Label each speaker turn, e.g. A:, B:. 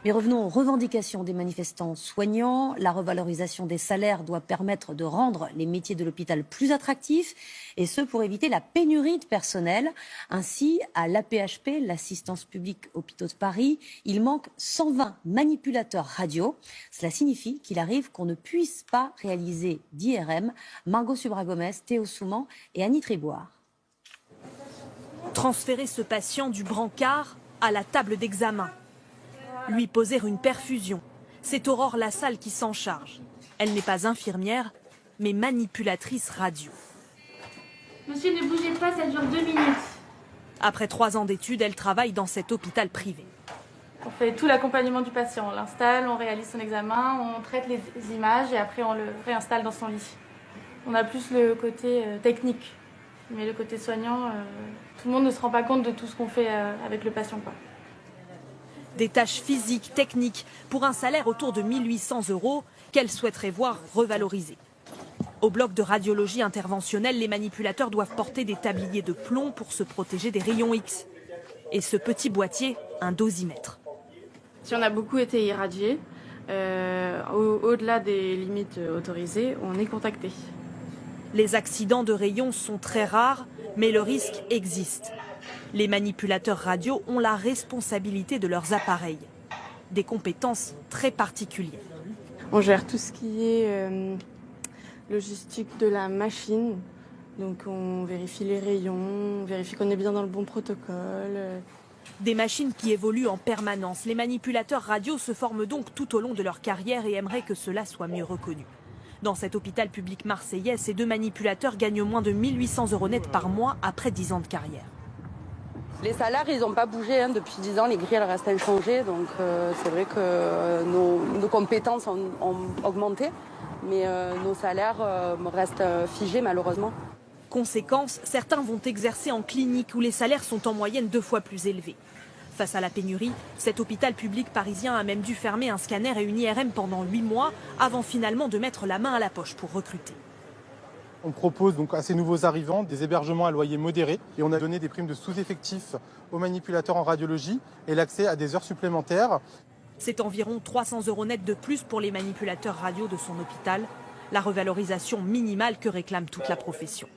A: Mais revenons aux revendications des manifestants soignants. La revalorisation des salaires doit permettre de rendre les métiers de l'hôpital plus attractifs, et ce pour éviter la pénurie de personnel. Ainsi, à l'AP-HP, l'Assistance publique Hôpitaux de Paris, il manque 120 manipulateurs radio. Cela signifie qu'il arrive qu'on ne puisse pas réaliser d'IRM. Margot Subra-Gomez, Théo Souman et Annie Triboire.
B: Transférer ce patient du brancard à la table d'examen. Lui poser une perfusion. C'est Aurore Lassalle qui s'en charge. Elle n'est pas infirmière, mais manipulatrice radio.
C: Monsieur, ne bougez pas, ça dure 2 minutes.
B: Après 3 ans d'études, elle travaille dans cet hôpital privé.
C: On fait tout l'accompagnement du patient. On l'installe, on réalise son examen, on traite les images et après on le réinstalle dans son lit. On a plus le côté technique. Mais le côté soignant, tout le monde ne se rend pas compte de tout ce qu'on fait avec le patient, quoi.
B: Des tâches physiques, techniques, pour un salaire autour de 1 800 € qu'elle souhaiterait voir revalorisé. Au bloc de radiologie interventionnelle, les manipulateurs doivent porter des tabliers de plomb pour se protéger des rayons X. Et ce petit boîtier, un dosimètre.
C: Si on a beaucoup été irradié, au-delà des limites autorisées, on est contacté.
B: Les accidents de rayons sont très rares, mais le risque existe. Les manipulateurs radio ont la responsabilité de leurs appareils. Des compétences très particulières.
C: On gère tout ce qui est logistique de la machine. Donc on vérifie les rayons, on vérifie qu'on est bien dans le bon protocole.
B: Des machines qui évoluent en permanence. Les manipulateurs radio se forment donc tout au long de leur carrière et aimeraient que cela soit mieux reconnu. Dans cet hôpital public marseillais, ces 2 manipulateurs gagnent moins de 1 800 € net par mois après 10 ans de carrière.
D: Les salaires, ils n'ont pas bougé depuis 10 ans, les grilles elles restent inchangées. Donc c'est vrai que nos compétences ont augmenté, mais nos salaires restent figés malheureusement.
B: Conséquence, certains vont exercer en clinique où les salaires sont en moyenne 2 fois plus élevés. Face à la pénurie, cet hôpital public parisien a même dû fermer un scanner et une IRM pendant 8 mois avant finalement de mettre la main à la poche pour recruter.
E: On propose donc à ces nouveaux arrivants des hébergements à loyer modéré et on a donné des primes de sous-effectifs aux manipulateurs en radiologie et l'accès à des heures supplémentaires.
B: C'est environ 300 € net de plus pour les manipulateurs radio de son hôpital, la revalorisation minimale que réclame toute la profession.